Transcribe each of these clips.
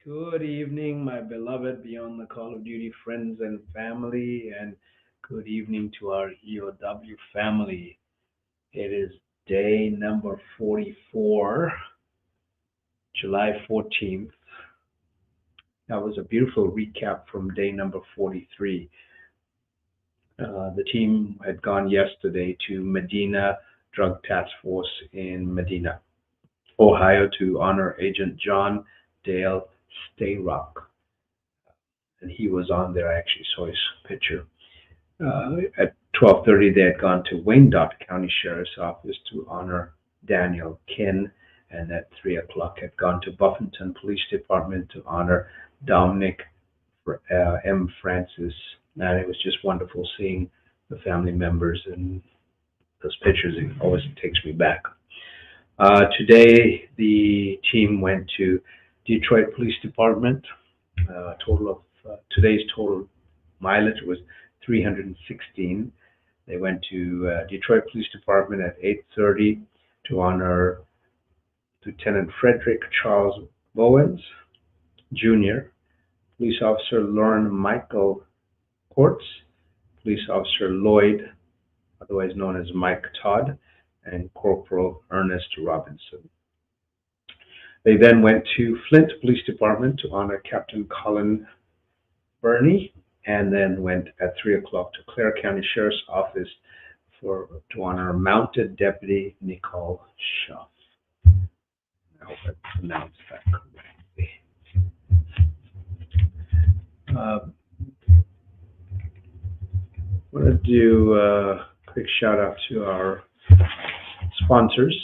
Good evening, my beloved Beyond the Call of Duty friends and family, and good evening to our EOW family. It is day number 44, July 14th. That was a beautiful recap from day number 43. The team had gone yesterday to Medina Drug Task Force in Medina, Ohio, to honor Agent John Dale Stayrock. And he was on there. I actually saw his picture. At 12:30, they had gone to Wyandotte County Sheriff's Office to honor Daniel Kin, and at 3 o'clock had gone to Buffington Police Department to honor Dominic M. Francis. And it was just wonderful seeing the family members and those pictures. It always takes me back. Today, the team went to Detroit Police Department. Total of today's total mileage was 316. They went to Detroit Police Department at 8:30 to honor Lieutenant Frederick Charles Bowens Jr., Police Officer Lauren Michael Quartz, Police Officer Lloyd, otherwise known as Mike Todd, and Corporal Ernest Robinson. They then went to Flint Police Department to honor Captain Colin Burney, and then went at 3 o'clock to Clare County Sheriff's Office to honor Mounted Deputy Nicole Schaff. I hope I pronounced that correctly. I want to do a quick shout out to our sponsors.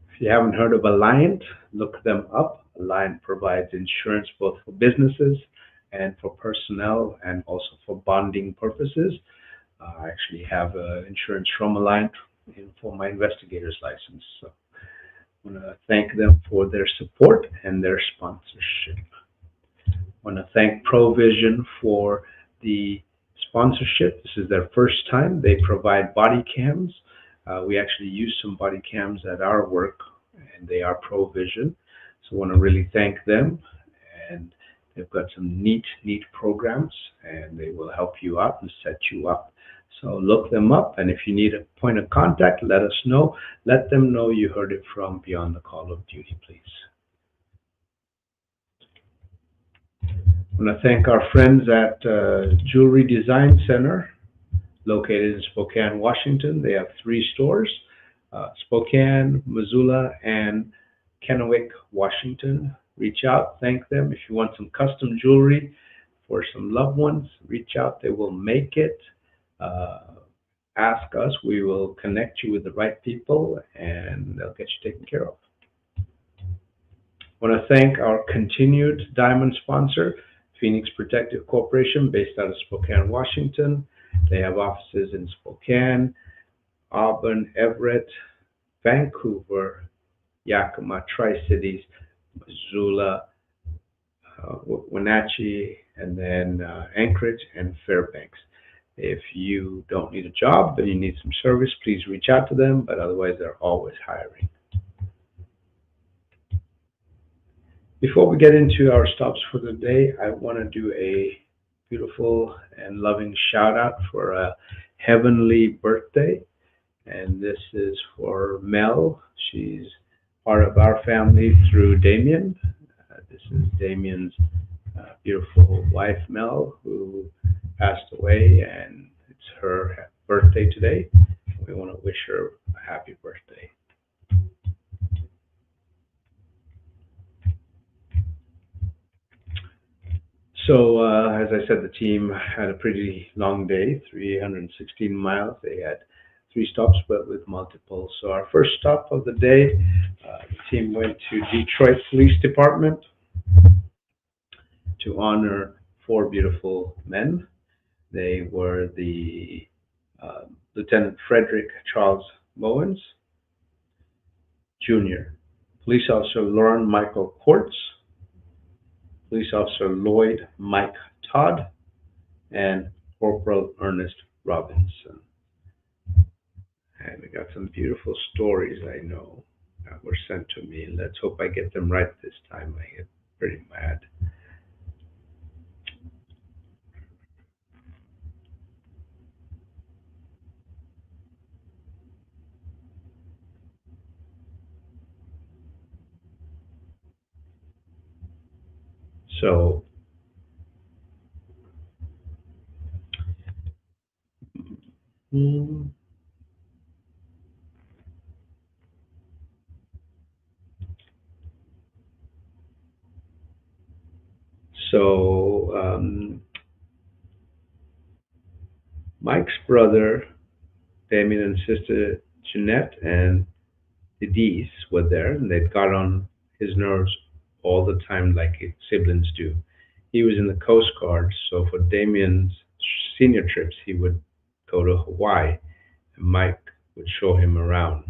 If you haven't heard of Alliant, look them up. Alliant provides insurance both for businesses and for personnel, and also for bonding purposes. I actually have insurance from Alliant for my investigator's license. So I want to thank them for their support and their sponsorship. I want to thank Provision for the sponsorship. This is their first time. They provide body cams. We actually use some body cams at our work, and they are Provision. So I want to really thank them. And they've got some neat programs, and they will help you out and set you up. So look them up, and if you need a point of contact, let us know. Let them know you heard it from Beyond the Call of Duty, please. I want to thank our friends at Jewelry Design Center, located in Spokane, Washington. They have 3 stores, Spokane, Missoula, and Kennewick, Washington. Reach out, thank them. If you want some custom jewelry for some loved ones, reach out. They will make it. Ask us. We will connect you with the right people, and they'll get you taken care of. I want to thank our continued diamond sponsor, Phoenix Protective Corporation, based out of Spokane, Washington. They have offices in Spokane, Auburn, Everett, Vancouver, Yakima, Tri-Cities, Missoula, Wenatchee, and then Anchorage and Fairbanks. If you don't need a job but you need some service, please reach out to them, but otherwise they're always hiring. Before we get into our stops for the day, I want to do a beautiful and loving shout out for a heavenly birthday. And this is for Mel. She's part of our family through Damien. This is Damien's beautiful wife, Mel, who passed away, and it's her birthday today. We want to wish her a happy birthday. So, as I said, the team had a pretty long day, 316 miles. They had 3 stops, but with multiple. So our first stop of the day, the team went to Detroit Police Department to honor 4 beautiful men. They were the Lieutenant Frederick Charles Bowens Jr., Police Officer Lauren Michael Quartz, Police Officer Lloyd Mike Todd, and Corporal Ernest Robinson. And we got some beautiful stories, I know. were sent to me. Let's hope I get them right this time. I get pretty mad. So, mm, so Mike's brother Damien and sister Jeanette and the D's were there, and they got on his nerves all the time, like siblings do. He was in the Coast Guard, so for Damien's senior trips, he would go to Hawaii, and Mike would show him around.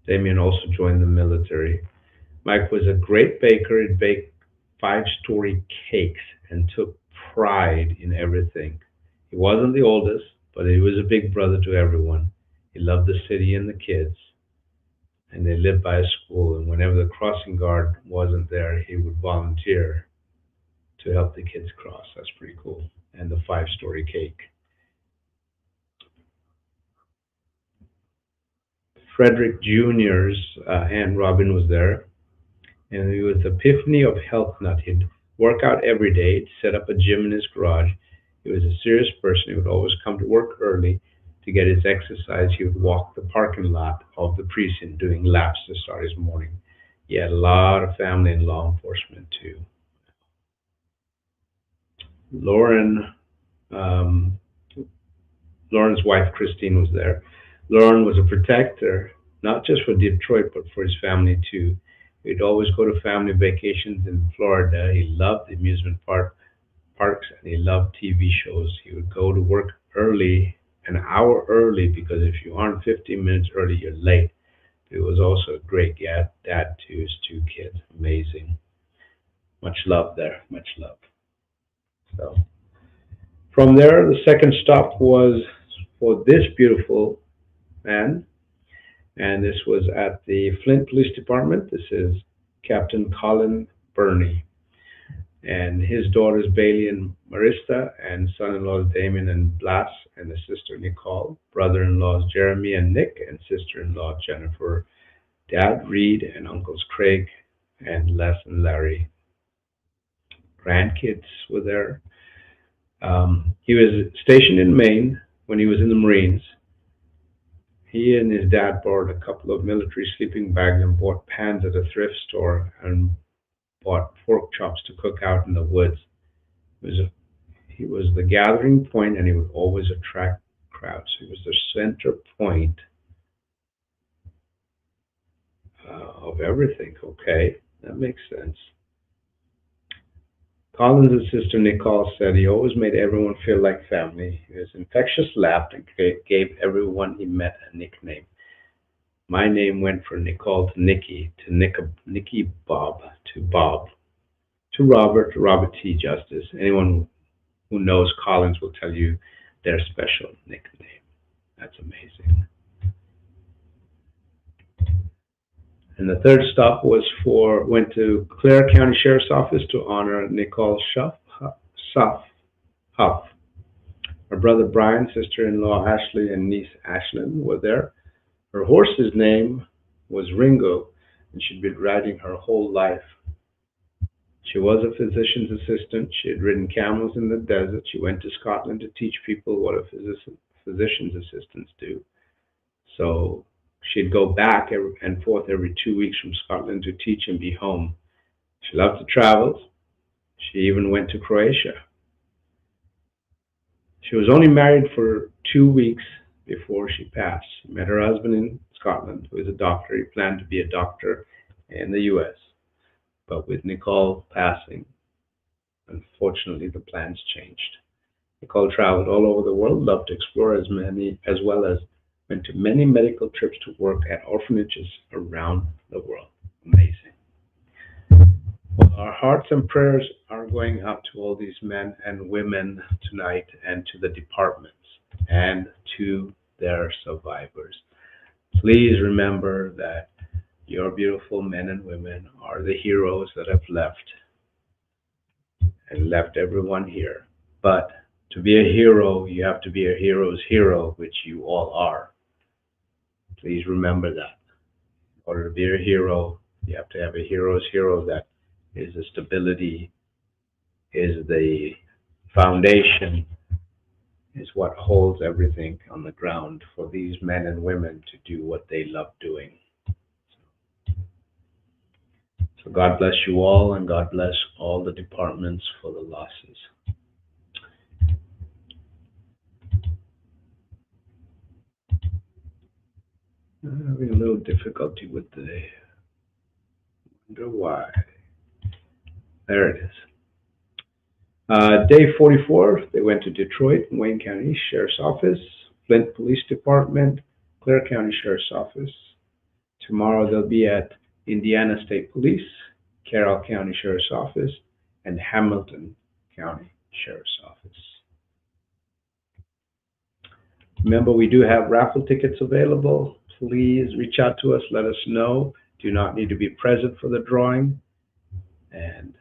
Damien also joined the military. Mike was a great baker. He'd bake five-story cakes and took pride in everything. He wasn't the oldest, but he was a big brother to everyone. He loved the city and the kids, and they lived by a school. And whenever the crossing guard wasn't there, he would volunteer to help the kids cross. That's pretty cool. And the five-story cake. Frederick Jr.'s Aunt Robin was there, and he was the epiphany of health nut. He'd work out every day, he'd set up a gym in his garage. He was a serious person. He would always come to work early to get his exercise. He would walk the parking lot of the precinct doing laps to start his morning. He had a lot of family in law enforcement too. Lauren, um, Lauren's wife Christine was there. Lauren was a protector, not just for Detroit, but for his family too. He'd always go to family vacations in Florida. He loved the parks, and he loved TV shows. He would go to work early, an hour early, because if you aren't 15 minutes early, you're late. He was also a great dad to his two kids. Amazing. Much love there. Much love. So from there, the second stop was for this beautiful man, and this was at the Flint Police Department. This is Captain Colin Burney, and his daughters Bailey and Marista, and son-in-laws Damien and Blas, and the sister Nicole, brother-in-laws Jeremy and Nick, and sister-in-law Jennifer, dad Reed, and uncles Craig and Les and Larry. Grandkids were there. He was stationed in Maine when he was in the Marines. He and his dad borrowed a couple of military sleeping bags and bought pans at a thrift store and bought pork chops to cook out in the woods. It was a, he was the gathering point, and he would always attract crowds. He was the center point of everything. Okay, that makes sense. Collins' sister Nicole said he always made everyone feel like family. His infectious laugh and gave everyone he met a nickname. My name went from Nicole to Nikki, to Nicky Bob, to Bob, to Robert, to Robert T. Justice. Anyone who knows Collins will tell you their special nickname. That's amazing. And the third stop went to Clare County Sheriff's Office to honor Nicole Suff, Huff. Her brother Brian, sister-in-law Ashley, and niece Ashlyn were there. Her horse's name was Ringo, and she'd been riding her whole life. She was a physician's assistant. She had ridden camels in the desert. She went to Scotland to teach people what a physician's assistants do. So she'd go back and forth every 2 weeks from Scotland to teach and be home. She loved to travel. She even went to Croatia. She was only married for 2 weeks before she passed. She met her husband in Scotland, who is a doctor. He planned to be a doctor in the U.S. But with Nicole passing, unfortunately, the plans changed. Nicole traveled all over the world, loved to explore as well as went to many medical trips to work at orphanages around the world. Amazing. Well, Our hearts and prayers are going out to all these men and women tonight and to the departments and to their survivors. Please remember that your beautiful men and women are the heroes that have left and left everyone here. But to be a hero, you have to be a hero's hero, which you all are. Please remember that. In order to be a hero, you have to have a hero's hero that is the stability, is the foundation, is what holds everything on the ground for these men and women to do what they love doing. So God bless you all, and God bless all the departments for the losses. I'm having a little difficulty with the. Wonder why. There it is. Day 44, they went to Detroit, Wayne County Sheriff's Office, Flint Police Department, Clare County Sheriff's Office. Tomorrow they'll be at Indiana State Police, Carroll County Sheriff's Office, and Hamilton County Sheriff's Office. Remember, we do have raffle tickets available. Please reach out to us, let us know. Do not need to be present for the drawing. And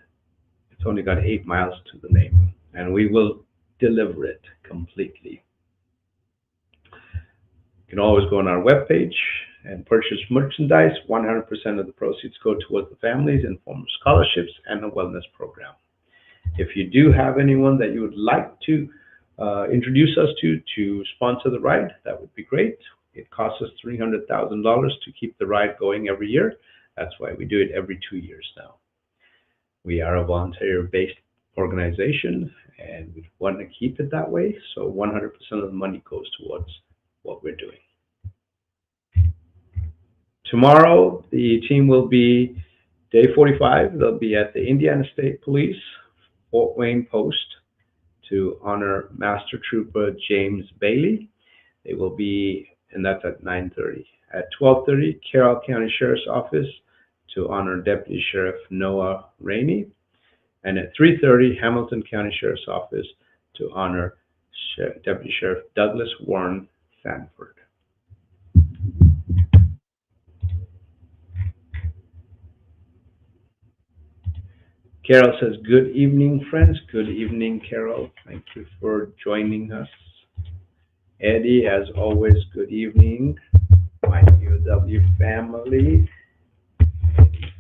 it's only got 8 miles to the name. And we will deliver it completely. You can always go on our webpage and purchase merchandise. 100% of the proceeds go towards the families in form of scholarships and a wellness program. If you do have anyone that you would like to introduce us to sponsor the ride, that would be great. It costs us $300,000 to keep the ride going every year. That's why we do it every 2 years now. We are a volunteer-based organization, and we want to keep it that way. So 100% of the money goes towards what we're doing. Tomorrow, the team will be day 45. They'll be at the Indiana State Police Fort Wayne Post to honor Master Trooper James Bailey. They will be, and that's at 9:30. At 12:30, Carroll County Sheriff's Office to honor Deputy Sheriff Noah Rainey. And at 3:30, Hamilton County Sheriff's Office to honor Deputy Sheriff Douglas Warren Sanford. Carol says, good evening, friends. Good evening, Carol. Thank you for joining us. Eddie, as always, good evening. My EOW family,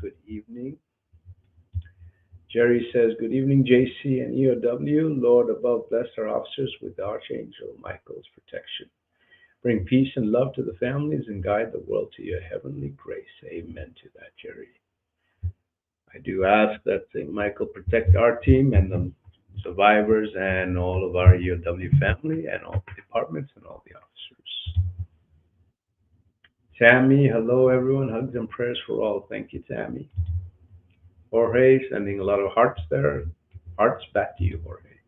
good evening. Jerry says, good evening, JC and EOW. Lord above, bless our officers with Archangel Michael's protection. Bring peace and love to the families and guide the world to your heavenly grace. Amen to that, Jerry. I do ask that St. Michael protect our team and the survivors and all of our EOW family and all the departments and all the officers. Tammy, hello everyone. Hugs and prayers for all. Thank you, Tammy. Jorge, sending a lot of hearts there. Hearts back to you, Jorge.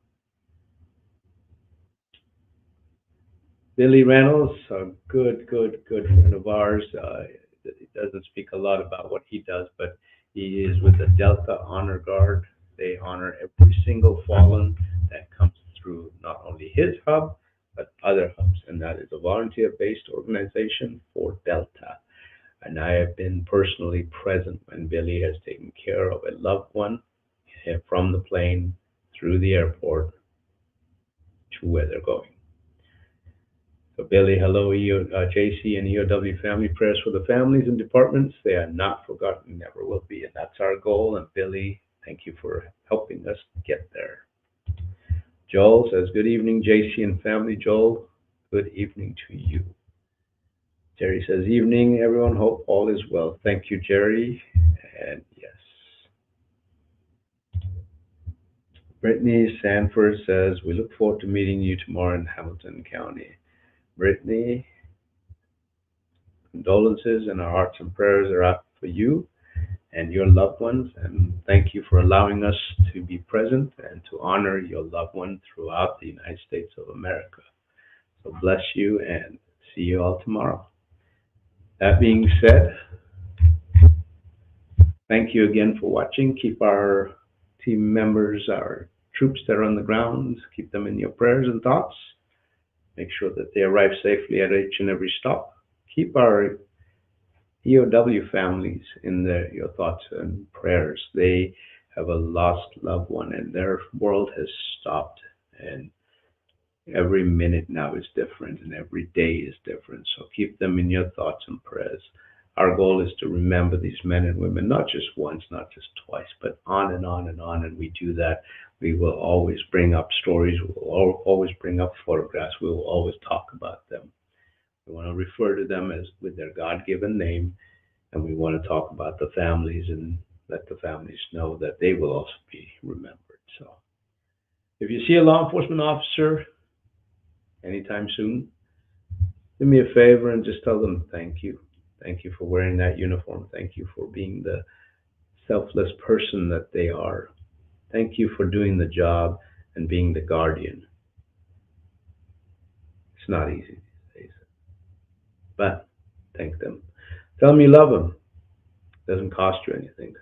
Billy Reynolds, a good friend of ours. He doesn't speak a lot about what he does, but he is with the Delta Honor Guard. They honor every single fallen that comes through not only his hub, but other hubs. And that is a volunteer-based organization for Delta. And I have been personally present when Billy has taken care of a loved one from the plane through the airport to where they're going. So Billy, hello, JC and EOW family. Prayers for the families and departments. They are not forgotten, never will be. And that's our goal. And Billy, thank you for helping us get there. Joel says, good evening, JC and family. Joel, good evening to you. Jerry says, evening, everyone. Hope all is well. Thank you, Jerry. And yes. Brittany Sanford says, we look forward to meeting you tomorrow in Hamilton County. Brittany, condolences and our hearts and prayers are out for you and your loved ones. And thank you for allowing us to be present and to honor your loved one throughout the United States of America. So bless you and see you all tomorrow. That being said, Thank you again for watching. Keep our team members, our troops that are on the ground, keep them in your prayers and thoughts. Make sure that they arrive safely at each and every stop. Keep our EOW families in your thoughts and prayers. They have a lost loved one and their world has stopped. And every minute now is different and every day is different. So keep them in your thoughts and prayers. Our goal is to remember these men and women, not just once, not just twice, but on and on and on. And we do that. We will always bring up stories. We will always bring up photographs. We will always talk about them. We want to refer to them as with their God-given name, and we want to talk about the families and let the families know that they will also be remembered. So, if you see a law enforcement officer anytime soon, do me a favor and just tell them thank you. Thank you for wearing that uniform. Thank you for being the selfless person that they are. Thank you for doing the job and being the guardian. It's not easy these days, but thank them. Tell them you love them. It doesn't cost you anything.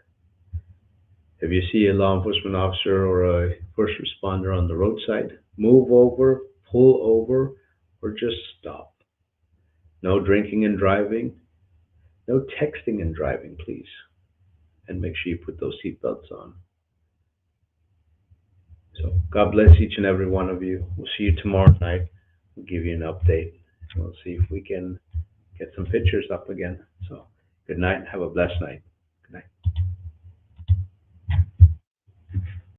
If you see a law enforcement officer or a first responder on the roadside, move over, pull over, or just stop. No drinking and driving. No texting and driving, please. And make sure you put those seatbelts on. So God bless each and every one of you. We'll see you tomorrow night. We'll give you an update. We'll see if we can get some pictures up again. So good night. Have a blessed night.